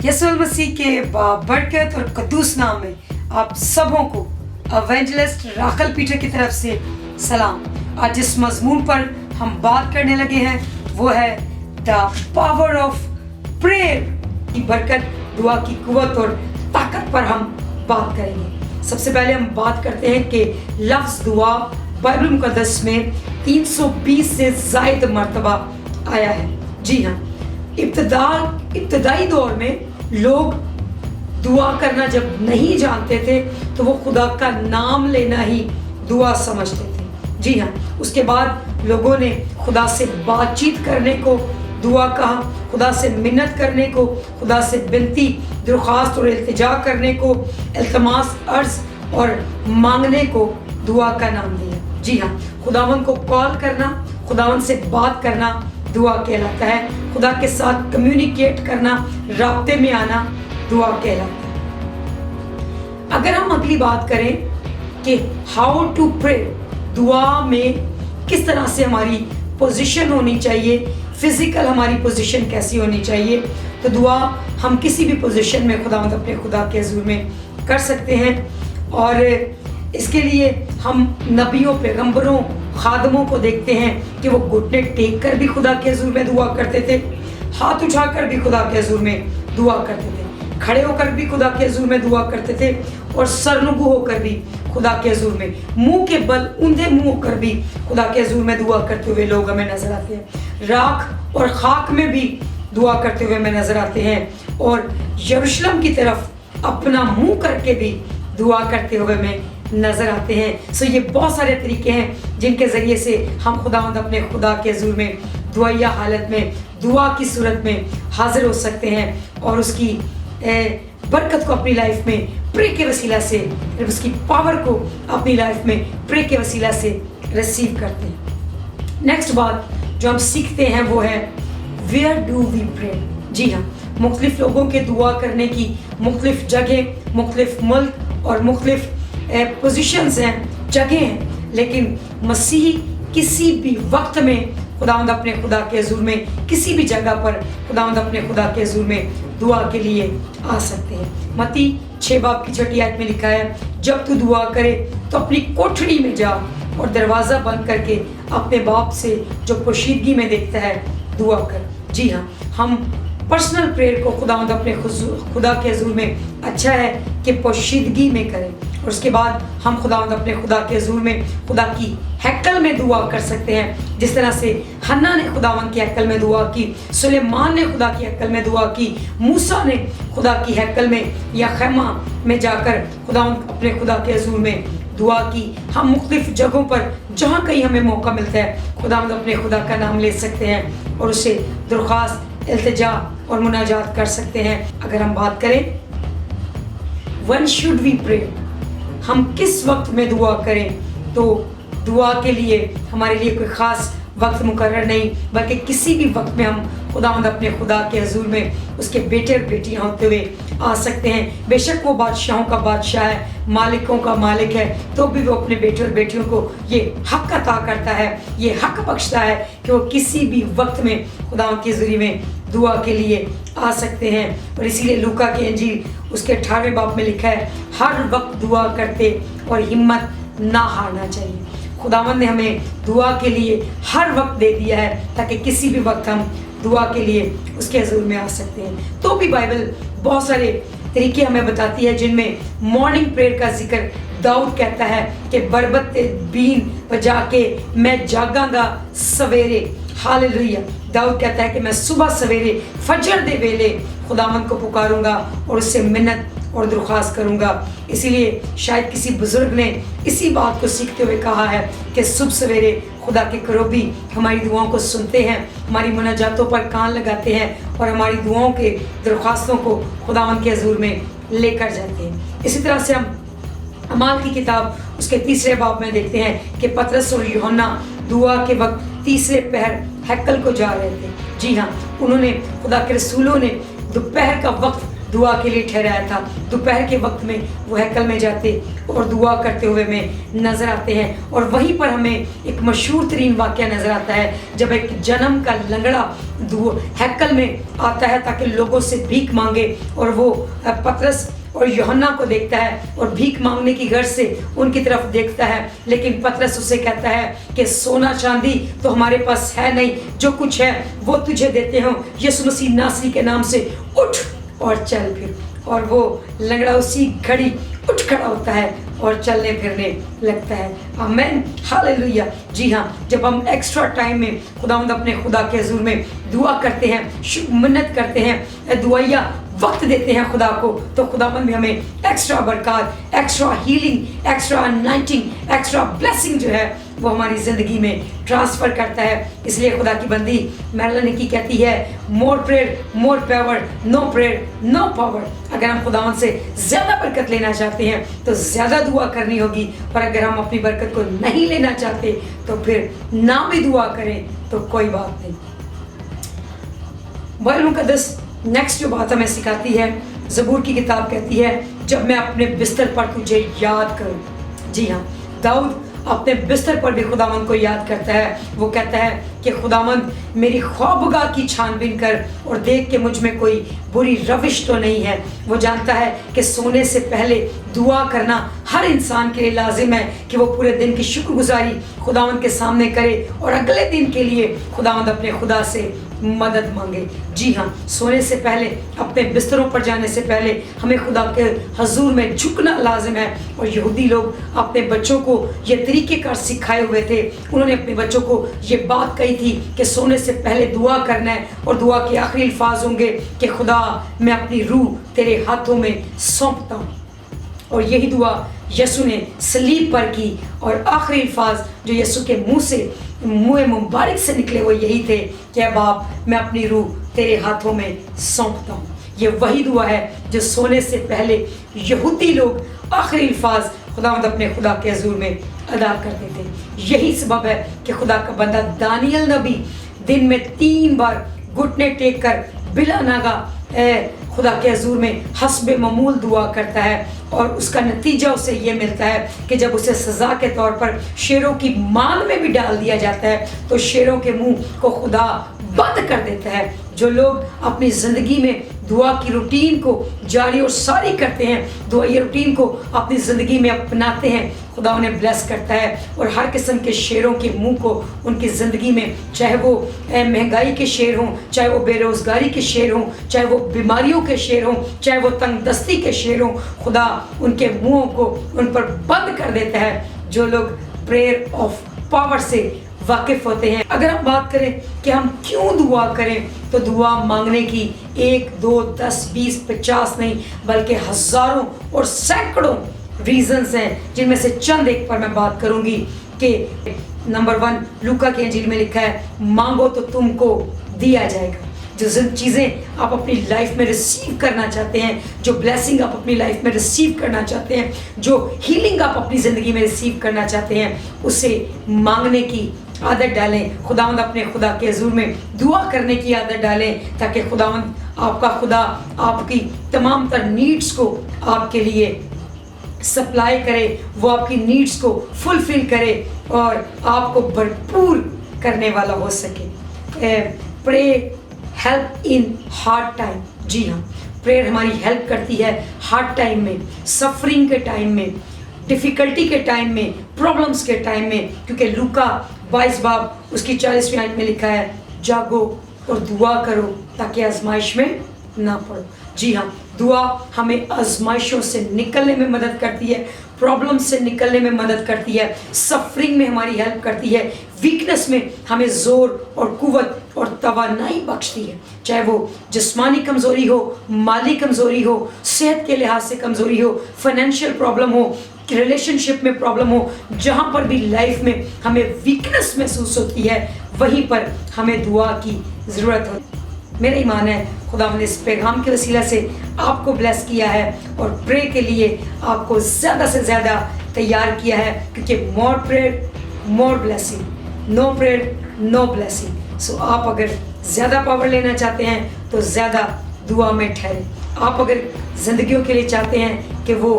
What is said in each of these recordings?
यसुल मसीह के बरकत और कद्दूस नाम में आप सबों को एवेंजलिस्ट राखल पीटर की तरफ से सलाम। आज जिस मजमून पर हम बात करने लगे हैं वो है द पावर ऑफ प्रेयर की बरकत, दुआ की कुव्वत और ताकत पर हम बात करेंगे। सबसे पहले हम बात करते हैं कि लफ्ज़ दुआ बाइबल मुक़द्दस में 320 से ज़ायद मरतबा आया है। जी हाँ, इब्तदाई दौर में लोग दुआ करना जब नहीं जानते थे तो वो खुदा का नाम लेना ही दुआ समझते थे। जी हाँ, उसके बाद लोगों ने खुदा से बातचीत करने को दुआ कहा, खुदा से मिन्नत करने को, खुदा से विनती दरख्वास्त और इल्तिजा करने को, इल्तमास अर्ज और मांगने को दुआ का नाम दिया। जी हाँ, खुदावन को कॉल करना, खुदावन से बात करना दुआ कहलाता है। खुदा के साथ कम्युनिकेट करना, राब्ते में आना दुआ कहलाता है। अगर हम अगली बात करें कि हाउ टू प्रे, दुआ में किस तरह से हमारी पोजीशन होनी चाहिए, फिजिकल हमारी पोजीशन कैसी होनी चाहिए, तो दुआ हम किसी भी पोजीशन में खुदावंद अपने खुदा के हुज़ूर में कर सकते हैं। और इसके लिए हम नबियों, पैगंबरों, खादमों को देखते हैं कि वो घुटने टेक कर भी खुदा के हुज़ूर में दुआ करते थे, हाथ उठाकर भी खुदा के हुज़ूर में दुआ करते थे, खड़े होकर भी खुदा के हुज़ूर में दुआ करते थे और सरनुगु होकर भी खुदा के हुज़ूर में, मुंह के बल ऊंधे मुंह होकर भी खुदा के हुज़ूर में दुआ करते हुए लोग हमें नजर आते हैं। राख और खाक में भी दुआ करते हुए हमें नजर आते हैं और यरूशलेम की तरफ अपना मुंह करके भी दुआ करते हुए हमें नजर आते हैं। सो ये बहुत सारे तरीके हैं जिनके ज़रिए से हम खुदावंद अपने खुदा के हुज़ूर में दुआया हालत में, दुआ की सूरत में हाजिर हो सकते हैं और उसकी बरकत को अपनी लाइफ में प्रे के वसीला से, उसकी पावर को अपनी लाइफ में प्रे के वसीला से रिसीव करते हैं। नेक्स्ट बात जो हम सीखते हैं वो है वेयर डू वी प्रे। जी हाँ, मुख्तलिफ लोगों के दुआ करने की मुख्तलिफ जगह, मुख्तलिफ मुल्क और मुख्तलिफ पोजीशंस हैं, जगह हैं, लेकिन मसीह किसी भी वक्त में खुदावंद अपने खुदा के हुज़ूर में, किसी भी जगह पर खुदावंद अपने खुदा के हुज़ूर में दुआ के लिए आ सकते हैं। मत्ती 6 बाब की 6 आयत में लिखा है, जब तू दुआ करे तो अपनी कोठरी में जा और दरवाज़ा बंद करके अपने बाप से जो पोशीदगी में देखता है दुआ कर। जी हाँ, हम पर्सनल प्रेयर को खुदावंद अपने खुदा के हुज़ूर में अच्छा है कि पोशीदगी में करें और उसके बाद हम खुदावंद अपने खुदा के हुज़ूर में खुदा की हैकल में दुआ कर सकते हैं। जिस तरह से हन्ना ने खुदावंद की हैकल में दुआ की, सुलेमान ने खुदा की हैकल में दुआ की, मूसा ने खुदा की हैकल में या खैमा में जाकर खुदावंद अपने खुदा के हुज़ूर में दुआ की। हम मुख्तलिफ जगहों पर जहाँ कहीं हमें मौका मिलता है खुदावंद अपने खुदा का नाम ले सकते हैं और उससे दरख्वास्त, इल्तिजा और मुनाजात कर सकते हैं। अगर हम बात करें व्हेन शुड वी प्रे, हम किस वक्त में दुआ करें, तो दुआ के लिए हमारे लिए कोई ख़ास वक्त मुकर्रर नहीं, बल्कि किसी भी वक्त में हम खुदावंद अपने खुदा के हुज़ूर में उसके बेटे और बेटियां होते हुए आ सकते हैं। बेशक वो बादशाहों का बादशाह है, मालिकों का मालिक है, तो भी वो अपने बेटे और बेटियों को ये हक अता करता है, ये हक बख्शता है कि वो किसी भी वक्त में खुदावंद की हुज़ूरी में दुआ के लिए आ सकते हैं। और इसीलिए लूका की इंजील उसके 18वें बाब में लिखा है, हर वक्त दुआ करते और हिम्मत ना हारना चाहिए। खुदावंद ने हमें दुआ के लिए हर वक्त दे दिया है ताकि किसी भी वक्त हम दुआ के लिए उसके हुज़ूर में आ सकते हैं। तो भी बाइबल बहुत सारे तरीके हमें बताती है जिनमें मॉर्निंग प्रेयर का जिक्र दाऊद कहता है कि बरबत्ते बीन बजा के मैं जागांगा सवेरे। हालेलुया। दाऊद कहता है कि मैं सुबह सवेरे फजर दे वेले खुदावंद को पुकारूंगा और उससे मिन्नत और दरख्वास्त करूंगा। इसीलिए शायद किसी बुजुर्ग ने इसी बात को सीखते हुए कहा है कि सुबह सवेरे खुदा के करीबी हमारी दुआओं को सुनते हैं, हमारी मुनाजातों पर कान लगाते हैं और हमारी दुआओं के दरख्वास्तों को खुदावंद के हुज़ूर में लेकर जाते हैं। इसी तरह से हम अमाल की किताब उसके 3 बाब में देखते हैं कि पतरस और यूहन्ना दुआ के वक्त 3 पहर हैकल को जा रहे थे। जी हाँ, उन्होंने खुदा के रसूलों ने दोपहर का वक्त दुआ के लिए ठहराया था। दोपहर के वक्त में वो हैकल में जाते और दुआ करते हुए में नज़र आते हैं। और वहीं पर हमें एक मशहूर तरीन वाक़या नज़र आता है जब एक जन्म का लंगड़ा हैकल में आता है ताकि लोगों से भीख मांगे, और वो पतरस और यूहन्ना को देखता है और भीख मांगने की गर्ज से उनकी तरफ देखता है। लेकिन पतरस उसे कहता है कि सोना चांदी तो हमारे पास है नहीं, जो कुछ है वो तुझे देते हो, यीशु मसीह नासरी के नाम से उठ और चल फिर। और वो लंगड़ा उसी घड़ी उठ खड़ा होता है और चलने फिरने लगता है। आमीन, हालेलुया। जी हाँ, जब हम एक्स्ट्रा टाइम में खुदावंद अपने खुदा के हुजूर में दुआ करते हैं, मिन्नत करते हैं, दुआया वक्त देते हैं खुदा को, तो खुदावंद भी हमें एक्स्ट्रा बरकत, extra healing, extra anointing, extra blessing जो है वो हमारी ज़िंदगी में ट्रांसफ़र करता है। इसलिए खुदा की बंदी मैरलन की कहती है, more prayer more power, no prayer no power. अगर हम खुदावंद से ज़्यादा बरकत लेना चाहते हैं तो ज़्यादा दुआ करनी होगी, और अगर हम अपनी बरकत को नहीं लेना चाहते तो फिर ना भी दुआ करें तो कोई बात नहीं। बाइबल मुक़द्दस नेक्स्ट जो बात हमें सिखाती है, ज़बूर की किताब कहती है, जब मैं अपने बिस्तर पर तुझे याद करूं। जी हाँ, दाऊद अपने बिस्तर पर भी खुदावंद को याद करता है। वो कहता है कि खुदावंद मेरी ख्वाबगाह की छानबीन कर और देख के मुझ में कोई बुरी रविश तो नहीं है। वो जानता है कि सोने से पहले दुआ करना हर इंसान के लिए लाजिम है कि वो पूरे दिन की शुक्रगुजारी खुदावंद के सामने करे और अगले दिन के लिए खुदावंद अपने खुदा से मदद मांगे। जी हाँ, सोने से पहले, अपने बिस्तरों पर जाने से पहले हमें खुदा के हजूर में झुकना लाजिम है। और यहूदी लोग अपने बच्चों को ये तरीक़ेकार सिखाए हुए थे। उन्होंने अपने बच्चों को ये बात कही थी कि सोने से पहले दुआ करना है, और दुआ के आखिरी अल्फाज होंगे कि खुदा मैं अपनी रूह तेरे हाथों में सौंपता हूँ। और यही दुआ यीशु ने सलीब पर की, और आखिरी अल्फाज जो यीशु के मुँह मुबारक से निकले वो यही थे कि बाप मैं अपनी रूह तेरे हाथों में सौंपता हूँ। ये वही दुआ है जो सोने से पहले यहूदी लोग आखिरी अल्फाज खुदावंद अपने खुदा के हुजूर में अदा करते थे। यही सबब है कि खुदा का बंदा दानियल नबी दिन में 3 बार घुटने टेक कर बिला नागा खुदा के हुजूर में हस्बे मामूल दुआ करता है, और उसका नतीजा उसे ये मिलता है कि जब उसे सज़ा के तौर पर शेरों की मान में भी डाल दिया जाता है तो शेरों के मुंह को खुदा बंद कर देता है। जो लोग अपनी ज़िंदगी में दुआ की रूटीन को जारी और सारी करते हैं, दुआ ये रूटीन को अपनी ज़िंदगी में अपनाते हैं, खुदा उन्हें ब्लेस करता है। और हर किस्म के शेरों के मुंह को उनकी ज़िंदगी में, चाहे वो महंगाई के शेर हों, चाहे वो बेरोज़गारी के शेर हों, चाहे वो बीमारियों के शेर हों, चाहे वो तंगदस्ती के शेर हों, खुदा उनके मुंहों को उन पर बंद कर देता है जो लोग प्रेयर ऑफ पावर से वाकिफ़ होते हैं। अगर हम बात करें कि हम क्यों दुआ करें, तो दुआ मांगने की 1, 2, 10, 20, 50 नहीं बल्कि हज़ारों और सैकड़ों रीजंस हैं, जिनमें से चंद एक पर मैं बात करूंगी। कि नंबर 1 लूका की इंजील में लिखा है, मांगो तो तुमको दिया जाएगा। जो चीज़ें आप अपनी लाइफ में रिसीव करना चाहते हैं, जो ब्लेसिंग आप अपनी लाइफ में रिसीव करना चाहते हैं, जो हीलिंग आप अपनी ज़िंदगी में रिसीव करना चाहते हैं, उसे मांगने की आदत डालें। खुदावंद अपने खुदा के हुजूर में दुआ करने की आदत डालें, ताकि खुदावंद आपका खुदा आपकी तमाम तर नीड्स को आपके लिए सप्लाई करे, वो आपकी नीड्स को फुलफिल करे और आपको भरपूर करने वाला हो सके। Pray help in hard time. जी हाँ, प्रेयर हमारी हेल्प करती है हार्ड टाइम में, सफरिंग के टाइम में, डिफ़िकल्टी के टाइम में, प्रॉब्लम्स के टाइम में। क्योंकि लूका 22 बाब उसकी 40वीं आयत में लिखा है, जागो और दुआ करो ताकि आजमाइश में ना पड़ो। जी हाँ, दुआ हमें आजमाइशों से निकलने में मदद करती है, प्रॉब्लम से निकलने में मदद करती है, सफरिंग में हमारी हेल्प करती है, वीकनेस में हमें ज़ोर और कुव्वत और तवानाई बख्शती है। चाहे वो जिस्मानी कमज़ोरी हो, माली कमज़ोरी हो, सेहत के लिहाज से कमज़ोरी हो, फाइनेंशियल प्रॉब्लम हो, रिलेशनशिप में प्रॉब्लम हो, जहाँ पर भी लाइफ में हमें वीकनेस महसूस होती है, वहीं पर हमें दुआ की ज़रूरत होती है। मेरा ईमान है खुदा ने इस पैगाम के वसीला से आपको ब्लेस किया है और प्रे के लिए आपको ज़्यादा से ज़्यादा तैयार किया है, क्योंकि more prayer more blessing, no prayer no blessing. So आप अगर ज़्यादा पावर लेना चाहते हैं तो ज़्यादा दुआ में ठहरे। आप अगर ज़िंदगियों के लिए चाहते हैं कि वो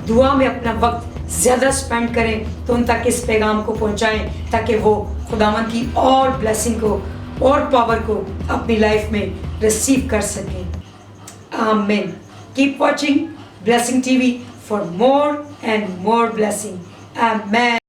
दुआ में अपना वक्त ज़्यादा स्पेंड करें तो उन तक इस पैगाम को पहुंचाएं ताकि वो खुदावंद की और ब्लेसिंग को और पावर को अपनी लाइफ में रिसीव कर सकें। आमीन। Keep watching blessing TV for more and more blessing. Amen.